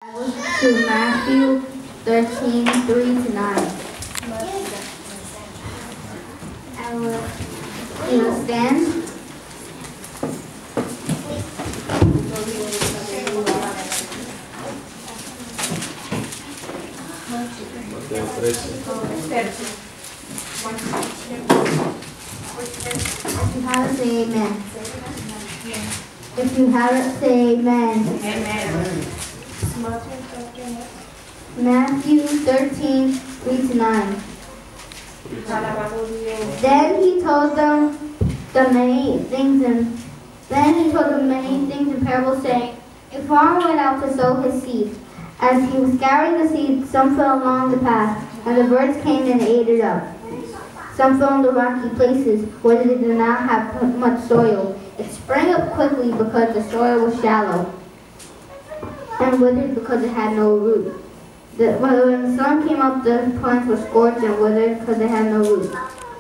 To Matthew 13, 3-9. You will stand. If you have it, say amen. If you have it, say amen. Amen. Matthew 13, 3-9. Then he told them many things in parables, saying, a farmer went out to sow his seed. As he was scattering the seed, some fell along the path, and the birds came and ate it up. Some fell in the rocky places, where they did not have much soil. It sprang up quickly because the soil was shallow, and withered because it had no root. When the sun came up, the plants were scorched and withered because they had no root.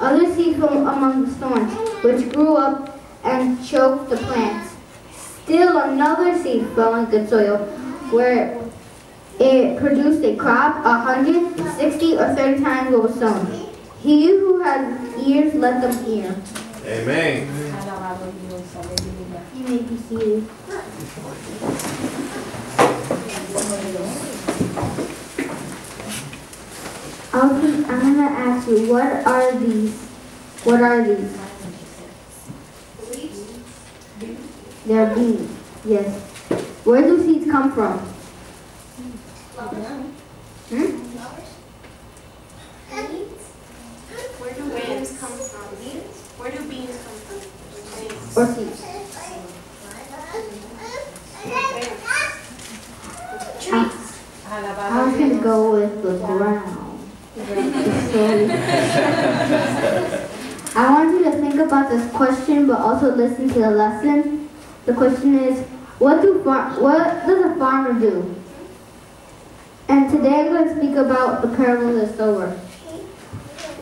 Other seed fell among the thorns, which grew up and choked the plants. Still another seed fell in good soil, where it produced a crop 100, 60, or 30 times what was sown. He who has ears, let them hear. Amen. You may be seated. I'm going to ask you, what are these? What are these? They're beans. Yes. Where do seeds come from? Where do beans come from? Where do beans come from? Or seeds? I was going to go with the ground. I want you to think about this question, but also listen to the lesson. The question is, what does a farmer do? And today I'm going to speak about the parable of the sower.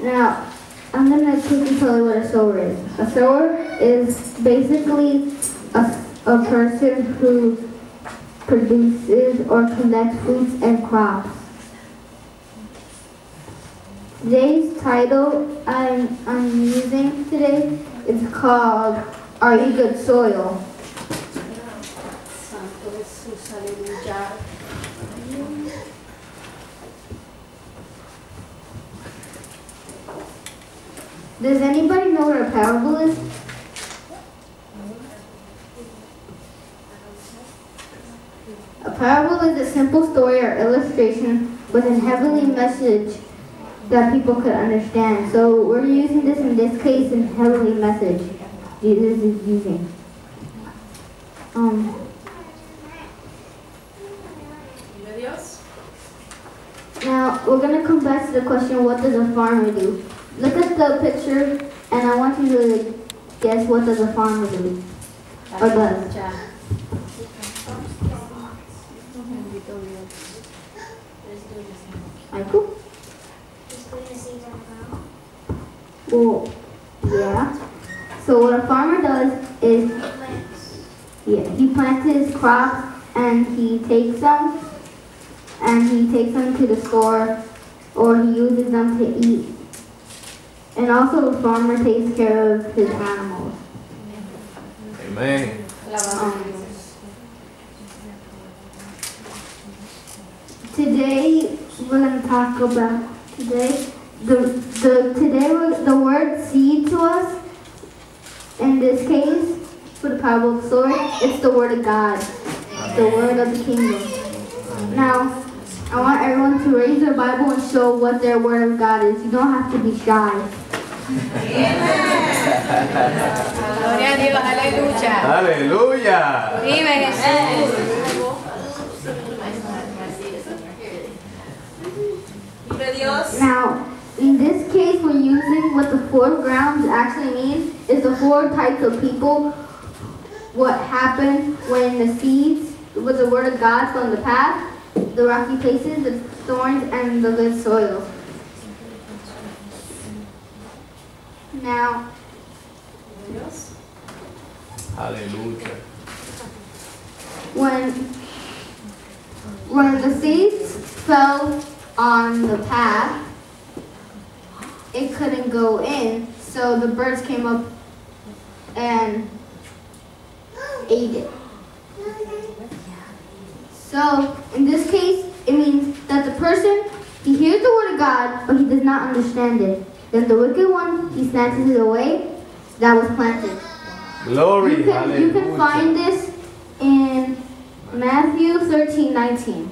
Now, I'm going to quickly tell you what a sower is. A sower is basically a person who produces or collects fruits and crops. Today's title I'm using today is called, Are You Good Soil? Does anybody know what a parable is? A parable is a simple story or illustration with a heavenly message that people could understand. So we're using this in this case in heavenly message. Jesus is using. Now we're gonna come back to the question, what does a farmer do? Look at the picture and I want you to guess, what does a farmer do? Or does? Michael? Well, yeah. So what a farmer does is, he plants his crops and he takes them to the store, or he uses them to eat. And also the farmer takes care of his animals. Amen. Today we're going to talk about the word seed to us. In this case, for the parable of the sower, it's the word of God, the word of the kingdom. Now, I want everyone to raise their Bible and show what their word of God is. You don't have to be shy. Gloria a Dios, aleluya. Aleluya. Vive Jesús. Now, in this case, we're using what the four grounds actually mean is the four types of people. What happened when the seeds with the word of God from the path, the rocky places, the thorns, and the good soil. Now, Hallelujah. When the seeds fell on the path, it couldn't go in, so the birds came up and ate it. So, in this case, it means that the person, he hears the word of God, but he does not understand it. Then the wicked one, he snatches it away that was planted. Glory, hallelujah. You can find this in Matthew 13:19.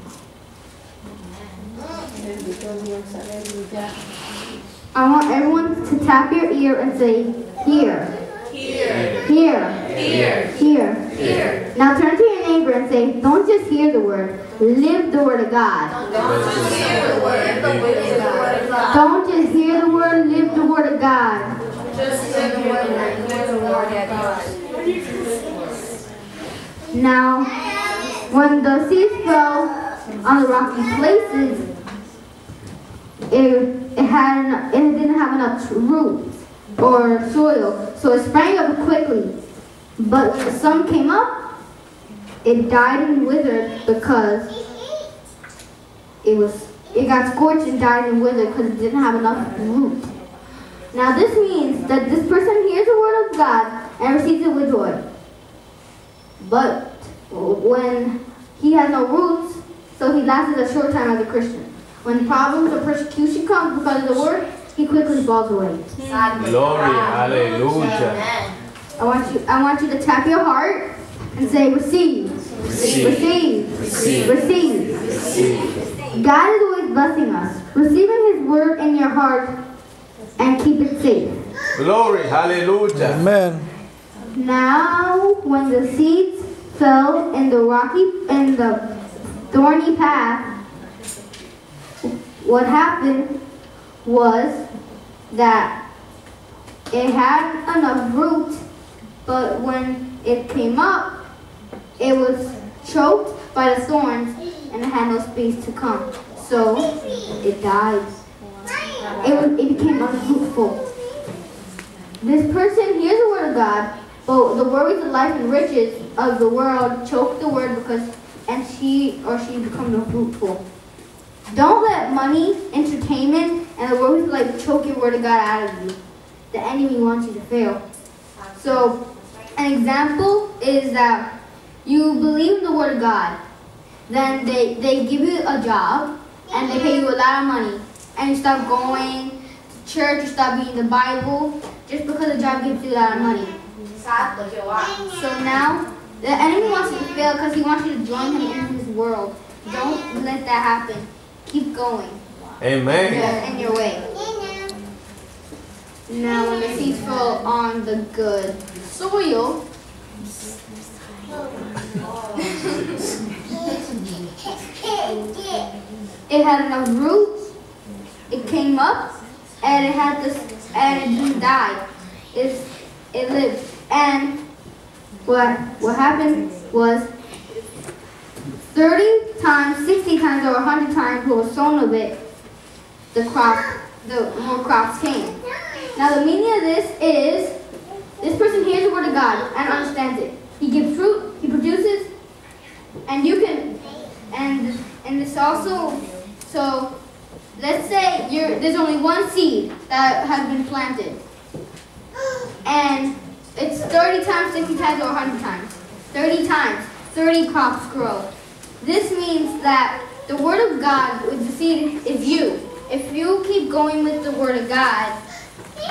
I want everyone to tap your ear and say, here. Here. Here. Here. Here. Here. Now turn to your neighbor and say, don't just hear the word, live the word of God. Don't just hear the word, but live the word of God. Don't just hear the word, live the word of God. Just live the word and live the word of God. Now, when the seeds fell on the rocky places, it didn't have enough roots or soil, so it sprang up quickly. But when the sun came up, it died and withered because it got scorched and died and withered because it didn't have enough root. Now this means that this person hears the word of God and receives it with joy. But when he has no roots, so he lasts a short time as a Christian. When problems or persecution comes because of the word, he quickly falls away. Glory, hallelujah. I want you to tap your heart and say, receive, receive, receive, receive. Receive. God is always blessing us. Receiving his word in your heart and keep it safe. Glory, hallelujah. Amen. Now, when the seeds fell in the thorny path, what happened was that it had enough root, but when it came up, it was choked by the thorns and it had no space to come. So it died. It became unfruitful. This person hears the word of God, but the worries of life and riches of the world choke the word and she becomes unfruitful. Don't let money, entertainment, and the worries of life choke your word of God out of you. The enemy wants you to fail. So, an example is that you believe in the word of God. Then they give you a job, and they pay you a lot of money. And you stop going to church, you stop reading the Bible, just because the job gives you a lot of money. So now, the enemy wants you to fail because he wants you to join him in his world. Don't let that happen. Keep going. Amen. In your way. Now, when the seeds fall on the good soil, it had enough roots. It came up, and it didn't die. It lived. And what happened was 30 times, 60 times, or 100 times what was sown of it, the more crops came. Now the meaning of this is, this person hears the word of God and understands it. He gives fruit, he produces, and you can, and this also, so let's say there's only one seed that has been planted. And it's 30 times, 60 times, or 100 times. 30 times, 30 crops grow. This means that the word of God with the seed is you. If you keep going with the word of God,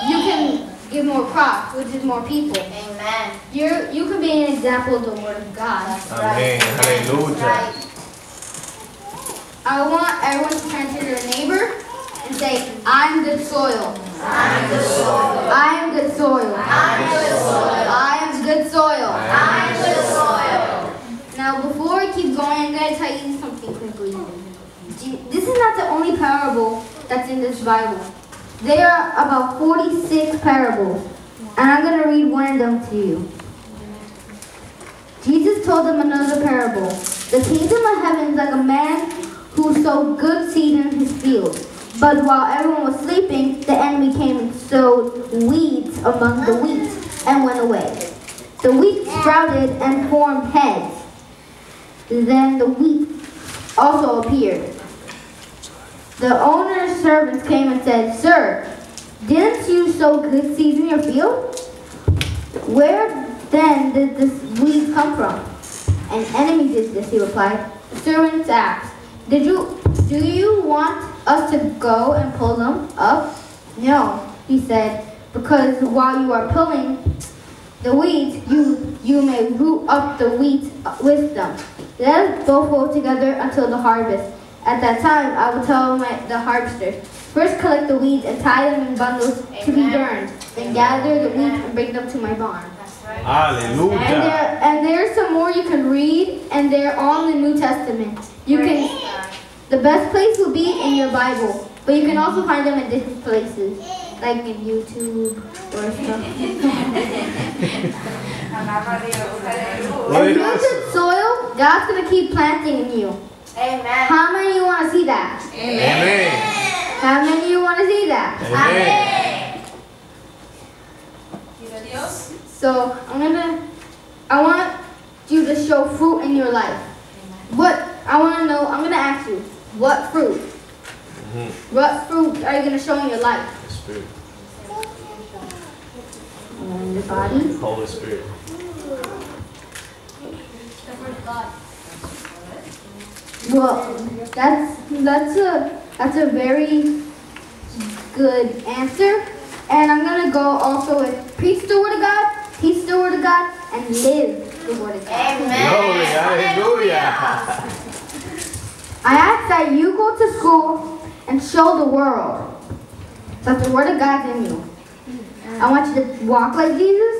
you can give more crops, which is more people. Amen. You can be an example of the word of God. Amen. Hallelujah. I want everyone to turn to their neighbor and say, I'm good soil. I'm good soil. I am good soil. I'm good soil. I am good soil. I'm good soil. Now, before I keep going, I'm going to tell you something quickly. This is not the only parable that's in this Bible. There are about 46 parables, and I'm going to read one of them to you. Jesus told them another parable. The kingdom of heaven is like a man who sowed good seed in his field. But while everyone was sleeping, the enemy came and sowed weeds among the wheat and went away. The wheat sprouted and formed heads. Then the wheat also appeared. The owner's servants came and said, "Sir, didn't you sow good seeds in your field? Where then did this weed come from?" "An enemy did this," he replied. The servants asked, Do you want us to go and pull them up?" "No," he said, "because while you are pulling the weeds, you may root up the wheat with them. Let us both go together until the harvest. At that time, I will tell the harvesters, first collect the weeds and tie them in bundles to be burned. Then gather the wheat and bring them to my barn." Hallelujah. And there's some more you can read, and they're all in the New Testament. The best place will be in your Bible, but you can also find them in different places, like in YouTube or stuff. If you're good soil, God's going to keep planting in you. Amen. How many of you want to see that? Amen. How many of you want to see that? Amen. So I want you to show fruit in your life. I'm going to ask you, what fruit? What fruit are you going to show in your life? The Spirit. In the body? Holy Spirit. Well, that's a very good answer. And I'm going to go also with preach the Word of God, teach the Word of God, and live the Word of God. Amen. Glory. Hallelujah. I ask that you go to school and show the world that the Word of God's in you. I want you to walk like Jesus.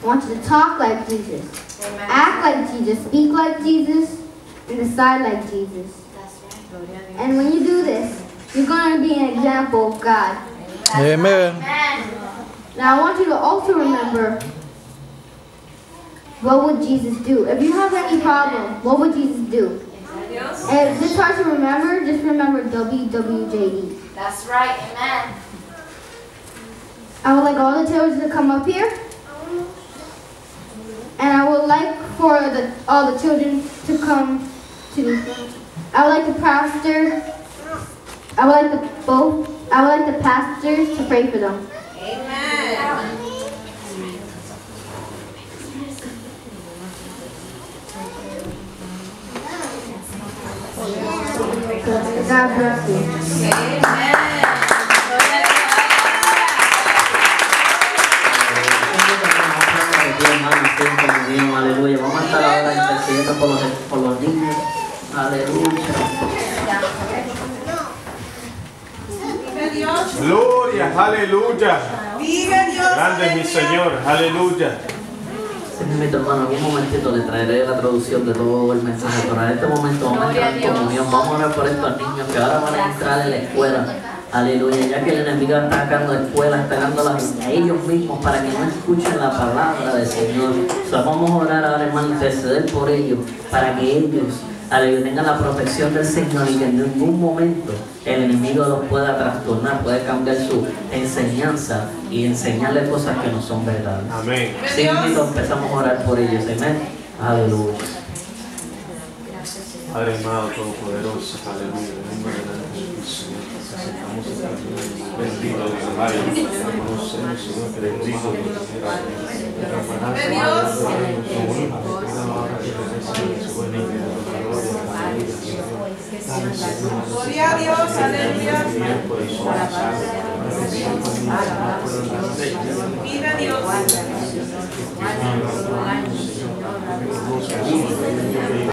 I want you to talk like Jesus. Amen. Act like Jesus. Speak like Jesus. And decide like Jesus. That's right. And when you do this, you're going to be an example of God. Amen. Now I want you to also remember, what would Jesus do? If you have any problem, what would Jesus do? If it's hard to remember, just remember WWJD. That's right. Amen. I would like all the children to come up here. And I would like for all the children to come to. I would like the pastor. I would like the pastors to pray for them. Amen. God bless you. Aleluya. Vamos a estar ahora intercediendo por los niños. Aleluya. Gloria. Aleluya. Grande es mi Señor. Aleluya. Permítame, hermano, un momentito le traeré la traducción de todo el mensaje, pero en este momento vamos a entrar en comunión. Vamos a orar por estos niños que ahora van a entrar en la escuela. Aleluya, ya que el enemigo está atacando escuelas, atacándolas a ellos mismos para que no escuchen la palabra del Señor. Vamos a orar ahora, hermano, interceder por ellos, para que ellos, aleluya, tengan la protección del Señor y que en ningún momento el enemigo los pueda trastornar, puede cambiar su enseñanza y enseñarles cosas que no son verdades. Amén. Sí, empezamos a orar por ellos, amén. Aleluya. Padre amado, todopoderoso, aleluya. En nombre de Jesús, Señor, te aceptamos esta bendito Dios, aleluya. Conocemos, Señor, que bendito Dios, Gloria a Dios, aleluya. Vive Dios.